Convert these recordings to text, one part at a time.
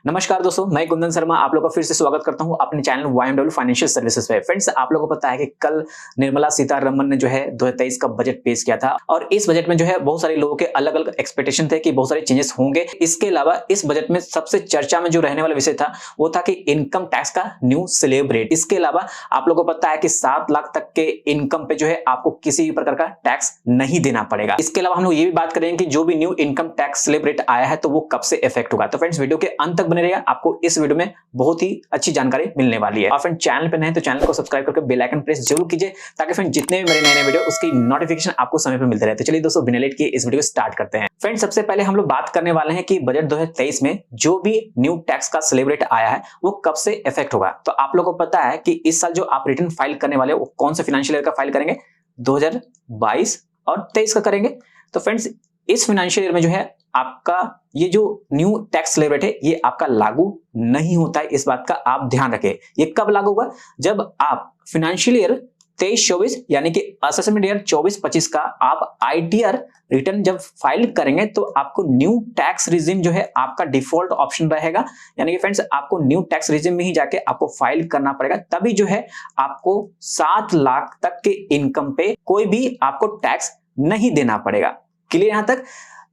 नमस्कार दोस्तों, मैं कुंदन शर्मा आप लोगों का फिर से स्वागत करता हूं अपने चैनल वाईएमडब्ल्यू फाइनेंशियल सर्विसेज पे। फ्रेंड्स, आप लोगों को पता है कि कल निर्मला सीतारमण ने जो है 2023 का बजट पेश किया था और इस बजट में जो है बहुत सारे लोगों के अलग-अलग एक्सपेक्टेशन थे कि बहुत सारे चेंजेस होंगे। इसके अलावा इस बजट में सबसे चर्चा में जो रहने वाला विषय था वो था कि इनकम टैक्स का न्यू स्लैब रेट। इसके अलावा आप लोगों को पता है कि 7 लाख तक के इनकम पे जो है आपको किसी भी प्रकार का टैक्स नहीं देना पड़ेगा। इसके अलावा हम लोग ये भी बात करेंगे कि जो भी new income tax slab rate आया है तो वो कब से इफेक्ट होगा। तो फ्रेंड्स, वीडियो के अंत तक बने रहिएगा, आपको इस वीडियो में बहुत ही अच्छी जानकारी मिलने वाली है। और फ्रेंड, चैनल पे नए हैं तो चैनल को सब्सक्राइब करके बेल आइकन प्रेस जरूर कीजिए ताकि फ्रेंड जितने भी मेरे नए वीडियो उसकी नोटिफिकेशन आपको समय पे मिलते रहे। तो चलिए दोस्तों, बिना लेट किए इस वीडियो को स्टार्ट करते हैं। फ्रेंड, सबसे पहले हम लोग बात करने वाले हैं कि बजट 2023 में जो भी न्यू टैक्स का स्लैब रेट आया है वो कब से इफेक्ट होगा। तो आप लोगों को पता है कि इस साल जो आप रिटर्न फाइल करने वाले हो वो कौन से फाइनेंशियल ईयर का फाइल करेंगे, 2022 और 23 का करेंगे। तो फ्रेंड्स, इस फाइनेंशियल ईयर में जो है आपका ये जो न्यू टैक्स स्लैब रेट है ये आपका लागू नहीं होता है। इस बात का आप ध्यान रखें। ये कब लागू होगा? जब आप फाइनेंशियल ईयर 23-24 यानी कि असेसमेंट ईयर 24-25 का आप आईटीआर रिटर्न जब फाइल करेंगे तो आपको न्यू टैक्स रिजिम जो है आपका डिफॉल्ट ऑप्शन रहेगा। यानी कि फ्रेंड्स, आपको न्यू टैक्स रिजिम में ही जाके आपको फाइल करना पड़ेगा, तभी जो है आपको 7 लाख तक के इनकम पे कोई भी आपको टैक्स नहीं देना पड़ेगा। क्लियर यहां तक?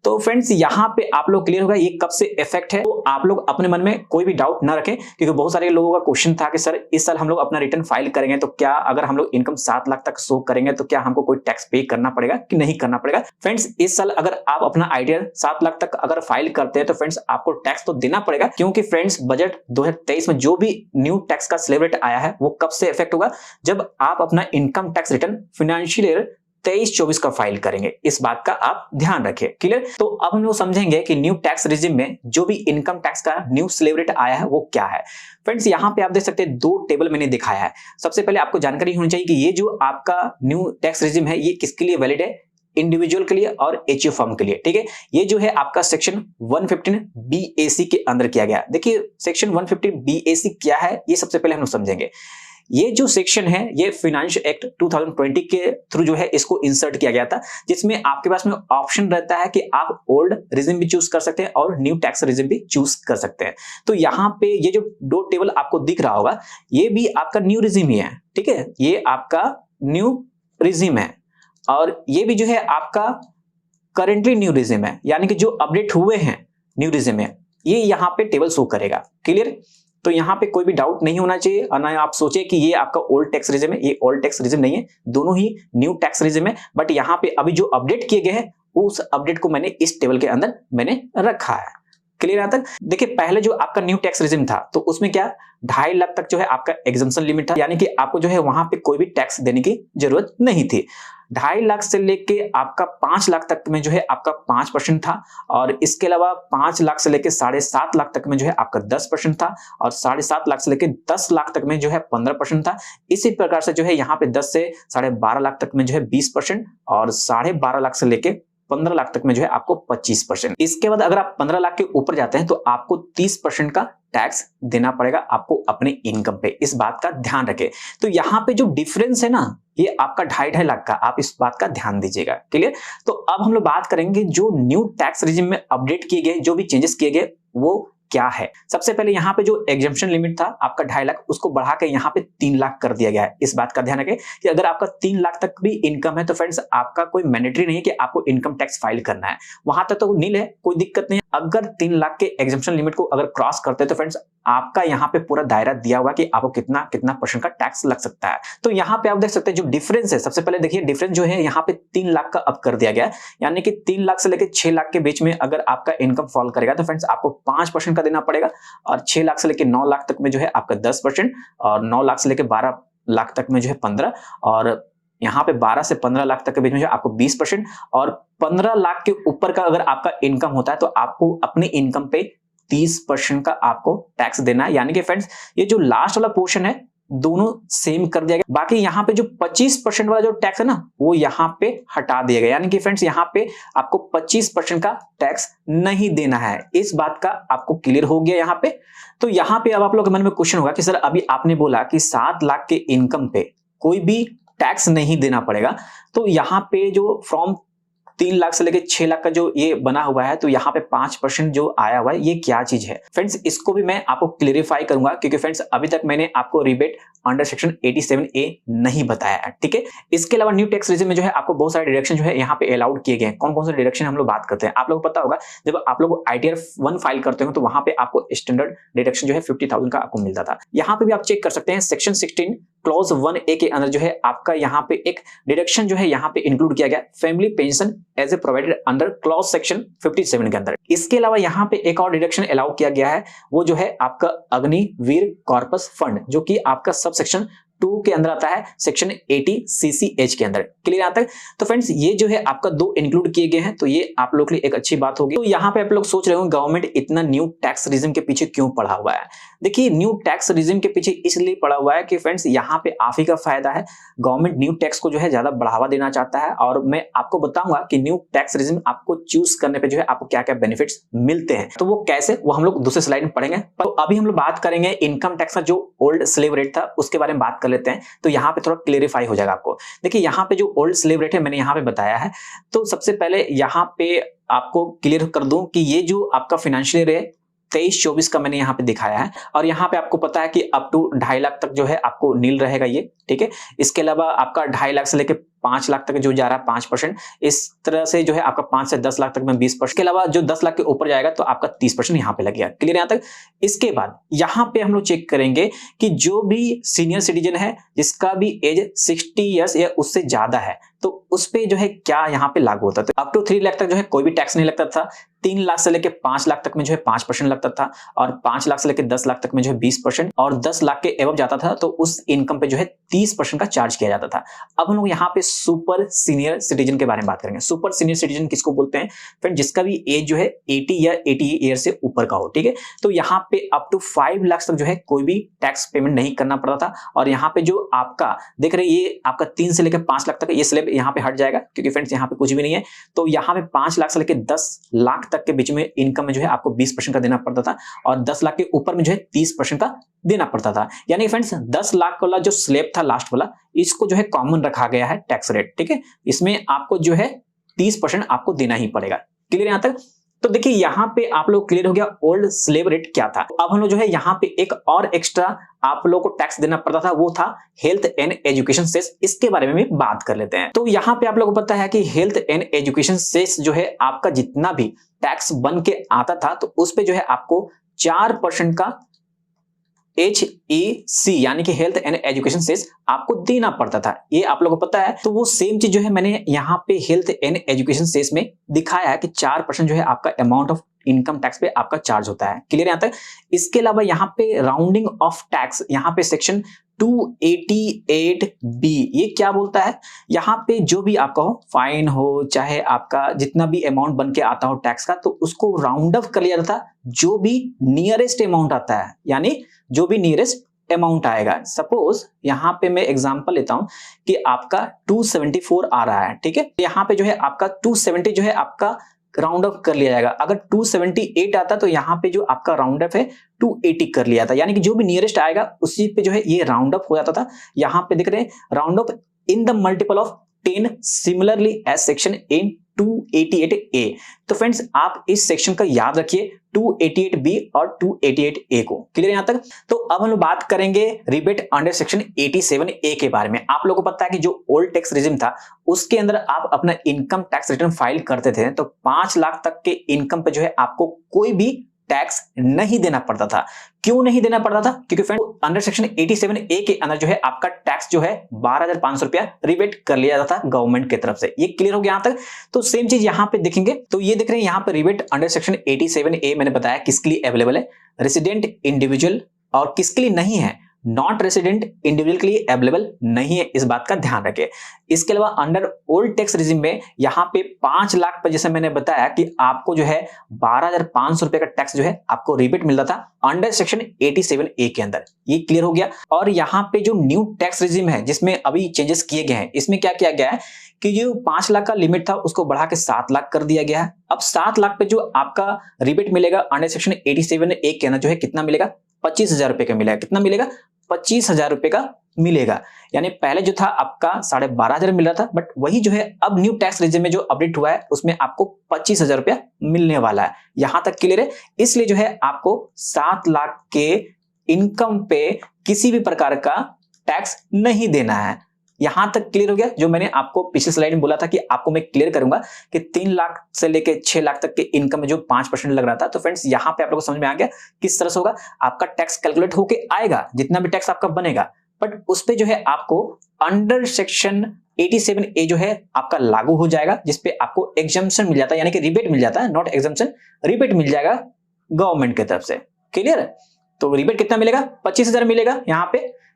तो फ्रेंड्स, यहां पे आप लोग क्लियर होगा ये कब से इफेक्ट है। तो आप लोग अपने मन में कोई भी डाउट ना रखें, क्योंकि बहुत सारे लोगों का क्वेश्चन था कि सर इस साल हम लोग अपना रिटर्न फाइल करेंगे तो क्या अगर हम लोग इनकम 7 लाख तक शो करेंगे तो क्या हमको कोई टैक्स पे करना पड़ेगा कि नहीं करना पड़ेगा। फ्रेंड्स, इस साल अगर आप अपना आईटीआर 7 लाख तक अगर फाइल करते हैं तो फ्रेंड्स आपको टैक्स तो देना पड़ेगा, क्योंकि फ्रेंड्स बजट 2023 में जो भी न्यू टैक्स का स्लैब रेट आया है वो कब से इफेक्ट होगा, जब आप अपना income tax return financial year 23-24 का फाइल करेंगे। इस बात का आप ध्यान रखिए। क्लियर? तो अब हम लोग समझेंगे कि न्यू टैक्स रिजिम में जो भी इनकम टैक्स का न्यू स्लैब रेट आया है वो क्या है। फ्रेंड्स, यहाँ पे आप देख सकते हैं 2 टेबल मैंने दिखाया है। सबसे पहले आपको जानकारी होनी चाहिए कि ये जो आपका न्यू टैक्स रिजिम है ये किसके लिए वैलिड है, इंडिविजुअल के लिए और एचयू फर्म के लिए। ठीक है, ये जो है आपका सेक्शन 115 BAC के अंदर किया गया। देखिए, सेक्शन 115 BAC क्या है ये सबसे पहले हम लोग समझेंगे। ये जो सेक्शन है ये फाइनेंस एक्ट 2020 के थ्रू जो है इसको इंसर्ट किया गया था, जिसमें आपके पास में ऑप्शन रहता है कि आप ओल्ड रिजिम भी चूज कर सकते हैं और न्यू टैक्स रिजिम भी चूज कर सकते हैं। तो यहाँ पे ये जो 2 टेबल आपको दिख रहा होगा ये भी आपका न्यू रिजिम ही है। ठीक है, ये आपका न्यू रिजिम है और ये भी जो है आपका करेंटली न्यू रिजिम है, यानी कि जो अपडेट हुए हैं न्यू रिजिम में ये यहाँ पे टेबल शो करेगा। क्लियर? तो यहाँ पे कोई भी डाउट नहीं होना चाहिए और ना आप सोचे कि ये आपका ओल्ड टैक्स रिजिम है। ये ओल्ड टैक्स रिजिम नहीं है, दोनों ही न्यू टैक्स रिजिम है। बट यहाँ पे अभी जो अपडेट किए गए हैं उस अपडेट को मैंने इस टेबल के अंदर मैंने रखा है। क्लियर यहां तक? देखिए, पहले जो आपका न्यू टैक्स रिजिम था तो उसमें क्या 2.5 लाख तक जो है आपका एग्जम्पशन लिमिट था, यानी कि आपको जो है वहां पे कोई भी टैक्स देने की जरूरत नहीं थी। 2.5 लाख से लेके आपका 5 लाख तक में जो है आपका 5% था और इसके अलावा 5 लाख से लेके 7.5 लाख तक में जो है आपका 10% था और 7.5 लाख से लेके 10 लाख तक में जो है 15% था। इसी प्रकार से जो है यहाँ पे 10 से 12.5 लाख तक में जो है 20% और 12.5 लाख से लेके 15 लाख तक में जो है आपको 25%। इसके बाद अगर आप 15 लाख के ऊपर जाते हैं तो आपको 30% का टैक्स देना पड़ेगा आपको अपने इनकम पे। इस बात का ध्यान रखें। तो यहाँ पे जो डिफरेंस है ना ये आपका 2.5 लाख का, आप इस बात का ध्यान दीजिएगा। क्लियर? तो अब हम लोग बात करेंगे जो न्यू टैक्स रिजिम में अपडेट किए गए, जो भी चेंजेस किए गए वो क्या है। सबसे पहले यहाँ पे जो एग्जम्पशन लिमिट था आपका 2.5 लाख उसको बढ़ा के यहाँ पे 3 लाख कर दिया गया है। इस बात का ध्यान रखें कि अगर आपका 3 लाख तक भी इनकम है तो फ्रेंड्स आपका कोई मैंडेटरी नहीं है कि आपको इनकम टैक्स फाइल करना है, वहां तक तो नील है, कोई दिक्कत नहीं है। अगर 3 लाख के एग्जम्पशन लिमिट को अगर क्रॉस करते हैं तो फ्रेंड्स आपका यहाँ पे पूरा दायरा दिया हुआ कि आपको कितना कितना परसेंट का टैक्स लग सकता है। तो यहाँ पे आप देख सकते हैं जो डिफरेंस है, सबसे पहले देखिए डिफरेंस जो है यहाँ पे 3 लाख का अब कर दिया गया है, यानी कि 3 लाख से लेकर 6 लाख के बीच में अगर आपका इनकम फॉल करेगा तो फ्रेंड्स आपको 5% का देना पड़ेगा और 6 लाख से लेकर 9 लाख तक में जो है आपका 10% और 9 लाख से लेकर 12 लाख तक में जो है 15 और यहाँ पे 12 से 15 लाख तक के बीच में जो आपको 20% और 15 लाख के ऊपर का अगर आपका इनकम होता है तो आपको अपने इनकम पे 30% का आपको टैक्स देना है। यानी कि फ्रेंड्स ये जो लास्ट वाला पोर्शन है दोनों सेम कर दिया गया। बाकी यहाँ पे जो 25% वाला जो टैक्स है ना वो यहाँ पे हटा दिया गया, यानी कि फ्रेंड्स यहाँ पे आपको 25% का टैक्स नहीं देना है। इस बात का आपको क्लियर हो गया यहाँ पे। तो यहाँ पे अब आप लोग के मन में क्वेश्चन होगा कि सर अभी आपने बोला कि 7 लाख के इनकम पे कोई भी टैक्स नहीं देना पड़ेगा, तो यहाँ पे जो फ्रॉम 3 लाख से लेके 6 लाख का जो ये बना हुआ है, तो यहाँ पे 5% जो आया हुआ है, ये क्या चीज है फ्रेंड्स, इसको भी मैं आपको क्लियरिफाई करूंगा, क्योंकि फ्रेंड्स अभी तक मैंने आपको रिबेट अंडर सेक्शन 87A नहीं बताया है, ठीक है। इसके अलावा न्यू टैक्स रेजिम में जो है आपको बहुत सारे डिडक्शन जो है यहाँ पे अलाउड किए गए हैं। कौन कौन से डिडक्शन हम लोग बात करते हैं, आप लोगों को पता होगा, जब आप लोग ITR 1 फाइल करते हो तो वहां पे आपको स्टैंडर्ड डिडक्शन जो है 50,000 का आपको मिलता था। यहाँ पे भी आप चेक कर सकते हैं, सेक्शन 16 क्लॉज 1A के अंदर जो है आपका यहाँ पे एक डिडक्शन जो है यहाँ पे इंक्लूड किया गया, family pension as a provided under clause section 57 के अंदर। इसके अलावा यहाँ पे एक और डिडक्शन अलाउ किया गया है, वो जो है आपका अग्निवीर कॉर्पस फंड, जो कि आपका सब सेक्शन 2 के अंदर आता है, सेक्शन 80 CCH के अंदर। क्लियर यहाँ तक? तो फ्रेंड्स ये जो है आपका 2 इंक्लूड किए गए हैं, तो ये आप लोग के लिए एक अच्छी बात होगी। तो यहाँ पे आप लोग सोच रहे हो गवर्नमेंट इतना न्यू टैक्स रिजिम के पीछे क्यों पड़ा हुआ है। देखिए न्यू टैक्स रिजिम के पीछे इसलिए पड़ा हुआ है कि फ्रेंड्स यहाँ पे आप ही का फायदा है। गवर्नमेंट न्यू टैक्स को जो है ज्यादा बढ़ावा देना चाहता है, और मैं आपको बताऊंगा कि न्यू टैक्स रिजिम आपको चूज करने पे जो है आपको क्या क्या बेनिफिट्स मिलते हैं। तो वो कैसे, वो हम लोग दूसरे स्लाइड में पढ़ेंगे। तो अभी हम लोग बात करेंगे इनकम टैक्स का जो ओल्ड स्लेव रेट था उसके बारे में बात कर लेते हैं, तो यहाँ पे थोड़ा क्लियरिफाई हो जाएगा आपको। देखिए यहाँ पे जो ओल्ड स्लेव रेट है मैंने यहाँ पे बताया है, तो सबसे पहले यहाँ पे आपको क्लियर कर दूं कि ये जो आपका फाइनेंशियल ईयर है 23-24 का मैंने यहाँ पे दिखाया है, और यहाँ पे आपको पता है कि अप टू 2.5 लाख तक जो है आपको नील रहेगा ये, ठीक है। इसके अलावा आपका 2.5 लाख से लेके 5 लाख तक जो जा रहा है 5%, इस तरह से जो है आपका 5 से 10 लाख तक में 20%, के अलावा जो 10 लाख के ऊपर जाएगा तो आपका 30% यहाँ पे लगेगा। क्लियर यहाँ तक? इसके बाद यहाँ पे हम लोग चेक करेंगे कि जो भी सीनियर सिटीजन है जिसका भी एज 60 ईयर्स या उससे ज्यादा है, तो उस पे जो है क्या यहाँ पे लागू होता है। तो अप टू 3 लाख तक जो है कोई भी टैक्स नहीं लगता था, 3 लाख से लेके 5 लाख तक में जो है 5% लगता था, और 5 लाख से लेके 10 लाख तक में जो है 20%, और 10 लाख के एबव जाता था तो उस इनकम पे जो है 30% का चार्ज किया जाता था। अब हम लोग यहाँ पे सुपर सीनियर सिटीजन के बारे में बात करेंगे। सुपर सीनियर सिटीजन किसको बोलते हैं फ्रेंड? जिसका भी एज जो है 80 या 80 ईयर से ऊपर का हो, ठीक है। तो यहाँ पे अप टू 5 लाख तक जो है कोई भी टैक्स पेमेंट नहीं करना पड़ता था, और यहाँ पे जो आपका देख रहे ये आपका 3 से लेकर 5 लाख तक ये स्लैब यहाँ पे हट जाएगा, क्योंकि फ्रेंड्स यहाँ पे कुछ भी नहीं है। तो यहाँ पे 5 लाख से लेकर 10 लाख तक के बीच में इनकम में जो है आपको 20% का देना पड़ता था, और 10 लाख के ऊपर में जो है 30% का देना पड़ता था। यानी फ्रेंड्स 10 लाख वाला जो स्लैब था लास्ट वाला, इसको जो है कॉमन रखा गया है टैक्स रेट, ठीक है। इसमें आपको जो है 30% आपको देना ही पड़ेगा। क्लियर यहां तक? तो देखिए यहाँ पे आप लोग क्लियर हो गया ओल्ड स्लेव रेट क्या था। अब हम लोग जो है यहाँ पे एक और एक्स्ट्रा आप लोगों को टैक्स देना पड़ता था, वो था हेल्थ एंड एजुकेशन सेस। इसके बारे में भी बात कर लेते हैं। तो यहाँ पे आप लोगों को पता है कि हेल्थ एंड एजुकेशन सेस जो है आपका जितना भी टैक्स बन के आता था, तो उस पे जो है आपको 4% का HEC यानी कि हेल्थ एंड एजुकेशन सेस आपको देना पड़ता था। ये आप लोगों को पता है। तो वो सेम चीज जो है मैंने यहाँ पे हेल्थ एंड एजुकेशन सेस में दिखाया है कि 4% जो है आपका अमाउंट ऑफ इनकम टैक्स पे आपका चार्ज होता है। क्लियर यहाँ तक? इसके अलावा यहाँ पे राउंडिंग ऑफ टैक्स, यहाँ पे सेक्शन 288B ये क्या बोलता है, यहाँ पे जो भी आपका हो फाइन हो चाहे आपका जितना भी अमाउंट बन के आता हो टैक्स का, तो उसको राउंड ऑफ कर लिया जाता है जो भी नियरेस्ट अमाउंट आता है, यानी जो भी नियरेस्ट अमाउंट आएगा। सपोज यहाँ पे मैं एग्जांपल लेता हूं कि आपका 274 आ रहा है, ठीक है। यहाँ पे जो है आपका 270 जो है आपका राउंड ऑफ कर लिया जाएगा। अगर 278 आता तो यहाँ पे जो आपका राउंड ऑफ है 280 कर लिया था, यानी कि जो भी नियरेस्ट आएगा उसी पे जो है ये राउंड ऑफ हो जाता था। यहाँ पे देख रहे हैं round off in the multiple of 10 similarly as section in 288A। तो फ्रेंड्स आप इस सेक्शन का याद रखिए 288B और 288A को। क्लियर यहां तक? तो अब हम लोग बात करेंगे रिबेट अंडर सेक्शन 87A के बारे में। आप लोगों को पता है कि जो ओल्ड टैक्स रिजिम था उसके अंदर आप अपना इनकम टैक्स रिटर्न फाइल करते थे, तो 5 लाख तक के इनकम पे जो है आपको कोई भी टैक्स नहीं देना पड़ता था। क्यों नहीं देना पड़ता था? क्योंकि फ्रेंड अंडर सेक्शन 87A के अंदर जो है आपका टैक्स जो है 12,500 रुपया रिबेट कर लिया जाता था गवर्नमेंट की तरफ से। ये क्लियर हो गया यहां तक? तो सेम चीज यहां पे देखेंगे तो ये देख रहे हैं यहाँ पे रिबेट अंडर सेक्शन 87A मैंने बताया किसके लिए अवेलेबल है, रेसिडेंट इंडिविजुअल, और किसके लिए नहीं है, नॉट रेसिडेंट इंडिविजुअल के लिए अवेलेबल नहीं है। इस बात का ध्यान रखें। इसके अलावा अंडर ओल्ड टैक्स रिजिम में यहाँ पे 5 लाख पर जैसे मैंने बताया कि आपको जो है 12,500 रुपए का टैक्स जो है आपको रिबेट मिलता था अंडर सेक्शन 87A के अंदर। ये क्लियर हो गया। और यहाँ पे जो न्यू टैक्स रिजिम है जिसमें अभी चेंजेस किए गए हैं, इसमें क्या किया गया है कि जो 5 लाख का लिमिट था उसको बढ़ा के 7 लाख कर दिया गया है। अब 7 लाख पे जो आपका रिबेट मिलेगा अंडर सेक्शन 87A के अंदर जो है कितना मिलेगा, 25,000 रुपए का मिलेगा। कितना मिलेगा? 25,000 रुपए का मिलेगा। यानी पहले जो था आपका 12,500 मिल रहा था, बट वही जो है अब न्यू टैक्स रेजिम में जो अपडेट हुआ है उसमें आपको 25,000 रुपया मिलने वाला है। यहां तक क्लियर है। इसलिए जो है आपको 7 लाख के इनकम पे किसी भी प्रकार का टैक्स नहीं देना है। यहां तक क्लियर हो गया। जो मैंने आपको पिछले स्लाइड में बोला था कि आपको मैं क्लियर करूंगा कि 3 लाख से लेके 6 लाख तक के इनकम में जो 5% लग रहा था, तो फ्रेंड्स यहां पे आप लोगों को समझ में आ गया किस तरह से होगा। आपका टैक्स कैलकुलेट होके आएगा, जितना भी टैक्स आपका बनेगा, बट उस पे जो है आपको अंडर सेक्शन 87A जो है आपका लागू हो जाएगा, जिसपे आपको एग्जम्पशन मिल जाता है, यानी कि रिबेट मिल जाता है, नॉट एग्जम्पशन, रिबेट मिल जाएगा गवर्नमेंट की तरफ से। क्लियर है? तो रिबेट कितना मिलेगा? 25,000 मिलेगा।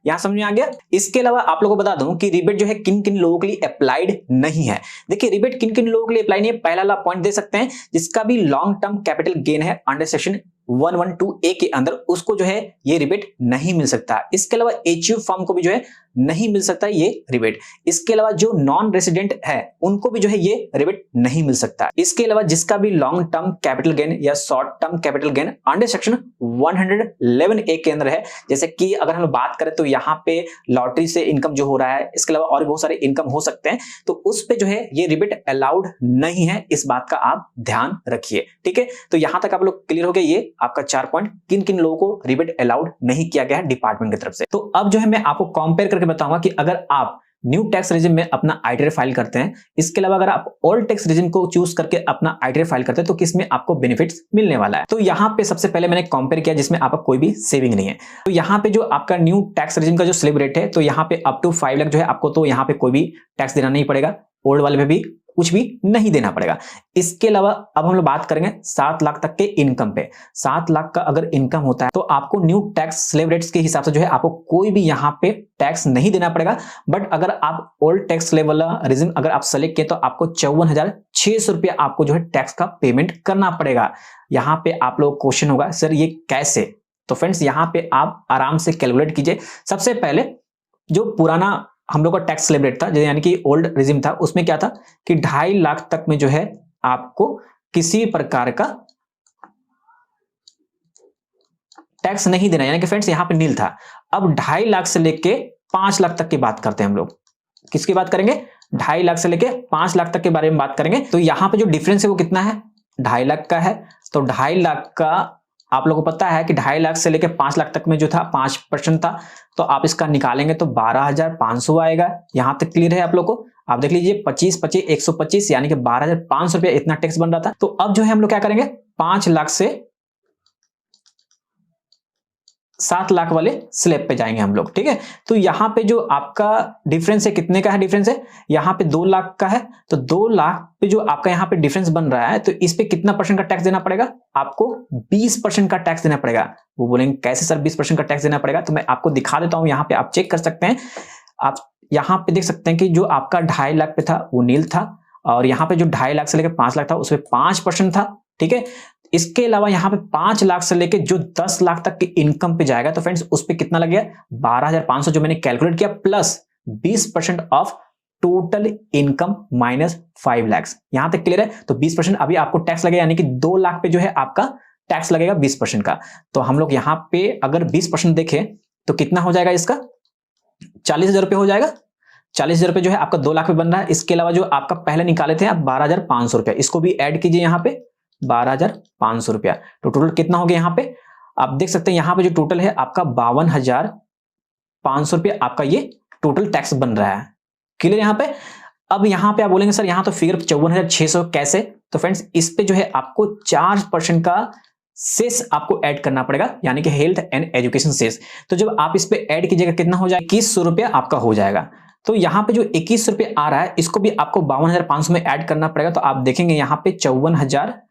यहां समझ में आ गया। इसके अलावा आप लोगों को बता दूं कि रिबेट जो है किन किन लोगों के लिए अप्लाइड नहीं है। देखिए रिबेट किन किन लोगों के लिए अप्लाई नहीं है। पहला पॉइंट दे सकते हैं, जिसका भी लॉन्ग टर्म कैपिटल गेन है अंडर सेक्शन 112A के अंदर, उसको जो है ये रिबेट नहीं मिल सकता। इसके अलावा एचयू फर्म को भी जो है नहीं मिल सकता ये रिबेट। इसके अलावा जो नॉन रेसिडेंट है उनको भी जो है ये रिबेट नहीं मिल सकता। इसके अलावा जिसका भी लॉन्ग टर्म कैपिटल गेन या short term capital gain under section 111A के अंदर है, जैसे कि अगर हम बात करें तो यहाँ पे लॉटरी से इनकम जो हो रहा है, इसके अलावा और बहुत सारे इनकम हो सकते हैं, तो उस पे जो है ये रिबेट अलाउड नहीं है। इस बात का आप ध्यान रखिए। ठीक है, तो यहां तक आप लोग क्लियर हो गए। ये आपका 4 पॉइंट किन किन लोगों को रिबेट अलाउड नहीं किया गया है डिपार्टमेंट की तरफ से। तो अब जो है मैं आपको कंपेयर करके बताऊंगा कि अगर आप न्यू टैक्स रेजिम में अपना आईटीआर फाइल करते हैं, इसके अलावा अगर आप ओल्ड टैक्स रेजिम को चूज करके अपना आईटीआर फाइल करते हैं, तो किसमें आपको बेनिफिट्स मिलने वाला है। तो यहां पे सबसे पहले मैंने कंपेयर किया जिसमें आपका कोई भी सेविंग नहीं है। तो यहां पे जो आपका न्यू टैक्स रेजिम का जो स्लैब रेट है, तो यहां पे अप टू 5 लाख जो है आपको तो यहां पे कोई भी टैक्स देना नहीं पड़ेगा। ओल्ड वाले पे भी कुछ भी नहीं देना पड़ेगा। इसके अलावा अब हम लोग बात करेंगे 7 लाख तक के इनकम पे। 7 लाख का अगर इनकम होता है तो आपको न्यू टैक्स स्लैब रेट्स के हिसाब से जो है आपको कोई भी यहां पे टैक्स नहीं देना पड़ेगा। बट अगर आप ओल्ड टैक्स स्लैब वाला रेजिम अगर आप सेलेक्ट किए तो आपको 54,600 रुपया आपको जो है टैक्स का पेमेंट करना पड़ेगा। यहां पे आप लोग क्वेश्चन होगा सर ये कैसे? तो फ्रेंड्स यहां पे आप आराम से कैलकुलेट कीजिए। सबसे पहले जो पुराना हम लोग का टैक्स स्लैब रेट था, यानी कि ओल्ड रेजिम था, उसमें क्या था कि 2.5 लाख तक में जो है आपको किसी प्रकार का टैक्स नहीं देना, यानी कि फ्रेंड्स यहां पे नील था। अब 2.5 लाख से लेके 5 लाख तक की बात करते हैं हम लोग। किसकी बात करेंगे? 2.5 लाख से लेके 5 लाख तक के बारे में बात करेंगे। तो यहां पे जो डिफरेंस है वो कितना है? 2.5 लाख का है। तो 2.5 लाख का आप लोगों को पता है कि 2.5 लाख से लेके 5 लाख तक में जो था 5% था, तो आप इसका निकालेंगे तो 12,500 आएगा। यहां तक क्लियर है आप लोग को? आप देख लीजिए 25, 25, 125 यानी कि 12,500 रुपया इतना टैक्स बन रहा था। तो अब जो है हम लोग क्या करेंगे, 5 लाख से 7 लाख वाले स्लैब पे जाएंगे हम लोग। ठीक है, तो यहां पे जो आपका डिफरेंस है, कितने का है डिफरेंस है? यहां पे 2 लाख का है। तो 2 लाख पे जो आपका यहां पे डिफरेंस बन रहा है, तो इस पे कितना परसेंट का टैक्स देना पड़ेगा? आपको 20% का टैक्स देना पड़ेगा। वो बोलेंगे कैसे सर 20% का टैक्स देना पड़ेगा? तो मैं आपको दिखा देता हूं, यहां पे आप चेक कर सकते हैं। आप यहां पे देख सकते हैं कि जो आपका 2.5 लाख पे था वो नील था, और यहां पे जो 2.5 लाख से लेकर 5 लाख था उसमें 5% था। ठीक है, इसके अलावा यहां पे 5 लाख से लेके जो 10 लाख तक की इनकम पे जाएगा, तो फ्रेंड्स उस पे कितना लग गया? 12,500 जो मैंने कैलकुलेट किया, plus 20% of total income minus 5 lakh. यहां तक क्लियर है? तो 20% अभी आपको टैक्स लगेगा, यानी कि 2 लाख पे जो है आपका टैक्स लगेगा 20% का। तो हम लोग यहां पे अगर 20% देखें तो कितना हो जाएगा इसका? 40,000 रुपये हो जाएगा। 40,000 रुपये जो है आपका 2 लाख पे बन रहा है। इसके अलावा जो आपका पहले निकाले थे आप 12,500 रुपया, इसको भी ऐड कीजिए यहां पे 12,500 रुपया। तो टोटल कितना हो गया यहां पे? आप देख सकते हैं यहां पे जो टोटल है आपका 52,500 रुपया आपका ये टोटल टैक्स बन रहा है। क्लियर यहां पे? अब यहां पे आप बोलेंगे सर यहां तो फिगर 54,600 कैसे? तो फ्रेंड्स इस पे जो है आपको 4% का सेस आपको ऐड करना पड़ेगा, यानी कि हेल्थ एंड एजुकेशन सेस। तो जब आप इस पे ऐड कीजिएगा कितना हो जाएगा? 2100 रुपया आपका हो जाएगा। तो यहां पे जो 21 रुपये आ रहा है इसको भी आपको 52,500 में ऐड करना पड़ेगा। तो आप देखेंगे यहां पे 54,600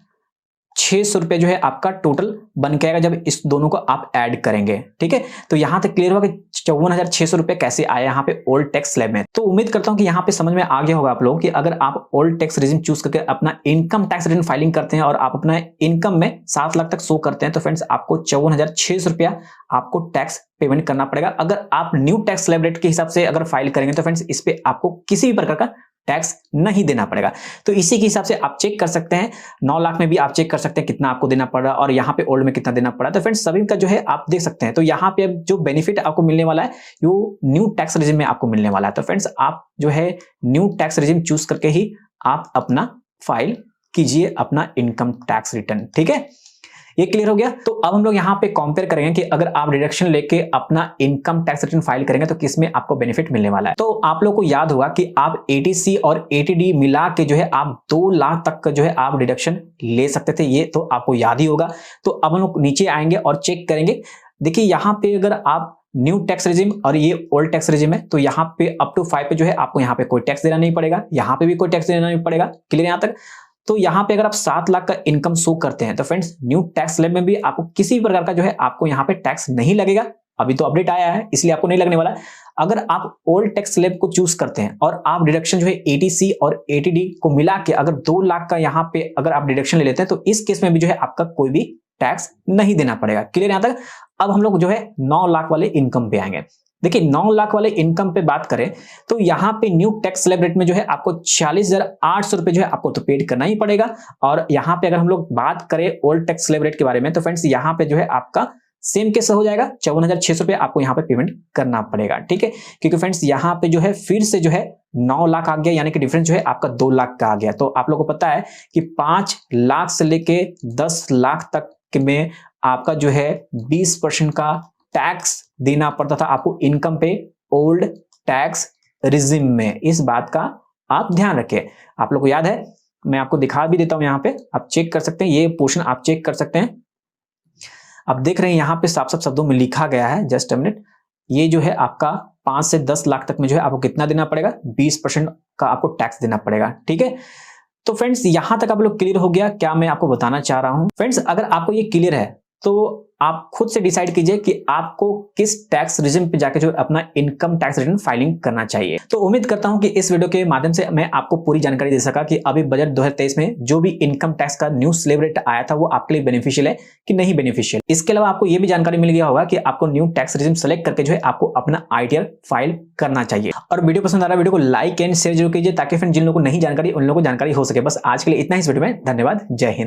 रुपये जो है आपका टोटल बन के आएगा जब इस दोनों को आप ऐड करेंगे। ठीक है, तो यहां तक क्लियर हुआ कि 54,600 रुपये कैसे आया यहाँ पे ओल्ड टैक्स स्लैब में। तो उम्मीद करता हूं कि यहाँ पे समझ में आ गया होगा आप लोग कि अगर आप ओल्ड टैक्स रेजिम चूज करके अपना इनकम टैक्स रिटर्न फाइलिंग करते हैं और आप अपना इनकम में 7 लाख तक शो करते हैं, तो फ्रेंड्स आपको 54,600 रुपया आपको टैक्स पेमेंट करना पड़ेगा। अगर आप न्यू टैक्स स्लैब रेट के हिसाब से अगर फाइल करेंगे तो फ्रेंड्स इस पे आपको किसी भी प्रकार का टैक्स नहीं देना पड़ेगा। तो इसी के हिसाब से आप चेक कर सकते हैं, 9 लाख में भी आप चेक कर सकते हैं कितना आपको देना पड़ रहा है और यहाँ पे ओल्ड में कितना देना पड़ा। तो फ्रेंड्स सभी का जो है आप देख सकते हैं। तो यहाँ पे अब जो बेनिफिट आपको मिलने वाला है वो न्यू टैक्स रेजिम में आपको मिलने वाला है। तो फ्रेंड्स आप जो है न्यू टैक्स रेजिम चूज करके ही आप अपना फाइल कीजिए अपना इनकम टैक्स रिटर्न। ठीक है, ये क्लियर हो गया। तो अब हम लोग यहाँ पे कंपेयर करेंगे कि अगर आप डिडक्शन लेके अपना इनकम टैक्स रिटर्न फाइल करेंगे तो किसमें आपको बेनिफिट मिलने वाला है। तो आप लोग को याद होगा कि आप एटीसी और एटीडी मिला के जो है आप 2 लाख तक का जो है आप डिडक्शन ले सकते थे, ये तो आपको याद ही होगा। तो अब हम लोग नीचे आएंगे और चेक करेंगे। देखिए यहाँ पे अगर आप न्यू टैक्स रेजिम और ये ओल्ड टैक्स रेजिम है तो यहाँ पे अप टू 5 पे जो है आपको यहाँ पे कोई टैक्स देना नहीं पड़ेगा, यहाँ पे भी कोई टैक्स देना नहीं पड़ेगा। क्लियर यहाँ तक। तो यहाँ पे अगर आप 7 लाख का इनकम शो करते हैं तो फ्रेंड्स न्यू टैक्स स्लैब में भी आपको किसी भी प्रकार का जो है आपको यहाँ पे टैक्स नहीं लगेगा। अभी तो अपडेट आया है इसलिए आपको नहीं लगने वाला। अगर आप ओल्ड टैक्स स्लैब को चूज करते हैं और आप डिडक्शन जो है एटीसी और एटीडी को मिला के अगर 2 लाख का यहाँ पे अगर आप डिडक्शन ले लेते हैं तो इस केस में भी जो है आपका कोई भी टैक्स नहीं देना पड़ेगा। क्लियर यहाँ तक। अब हम लोग जो है 9 लाख वाले इनकम पे आएंगे। देखिए 9 लाख वाले इनकम पे बात करें तो यहाँ पे न्यू टैक्स स्लैब रेट में जो है आपको 40,800 रुपए जो है आपको तो पेड करना ही पड़ेगा। और यहाँ पे अगर हम लोग बात करें ओल्ड टैक्स स्लैब रेट के बारे में तो फ्रेंड्स यहाँ पे जो है आपका सेम केस हो जाएगा, 54,600 रुपए आपको यहाँ पे पेमेंट करना पड़ेगा। ठीक है, क्योंकि फ्रेंड्स यहाँ पे जो है फिर से जो है 9 लाख आ गया, यानी कि डिफरेंस जो है आपका 2 लाख का आ गया। तो आप लोगों को पता है कि 5 लाख से लेके 10 लाख तक में आपका जो है 20% का टैक्स देना पड़ता था आपको इनकम पे ओल्ड टैक्स रिजिम में। इस बात का आप ध्यान रखें। आप लोग को याद है, मैं आपको दिखा भी देता हूं, यहाँ पे आप चेक कर सकते हैं, ये पोर्शन आप चेक कर सकते हैं। आप देख रहे हैं यहाँ पे साफ साफ शब्दों में लिखा गया है, जस्ट अ मिनट। ये जो है आपका 5 से 10 लाख तक में जो है आपको कितना देना पड़ेगा, 20% का आपको टैक्स देना पड़ेगा। ठीक है, तो फ्रेंड्स यहां तक आप लोग क्लियर हो गया क्या मैं आपको बताना चाह रहा हूं। फ्रेंड्स अगर आपको ये क्लियर है तो आप खुद से डिसाइड कीजिए कि आपको किस टैक्स रिजिम पे जाके जो अपना इनकम टैक्स रिटर्न फाइलिंग करना चाहिए। तो उम्मीद करता हूं कि इस वीडियो के माध्यम से मैं आपको पूरी जानकारी दे सका कि अभी बजट 2023 में जो भी इनकम टैक्स का न्यू स्लैब रेट आया था वो आपके लिए बेनिफिशियल है कि नहीं बेनिफिशियल। इसके अलावा आपको ये भी जानकारी मिल गया होगा कि आपको न्यू टैक्स रिजिम सेलेक्ट करके जो है आपको अपना आईटीआर फाइल करना चाहिए। और वीडियो पसंद आ रहा है वीडियो को लाइक एंड शेयर जरूर कीजिए ताकि फिर जिन लोगों को नहीं जानकारी उन लोगों को जानकारी हो सके। बस आज के लिए इतना ही इस वीडियो में। धन्यवाद। जय हिंद।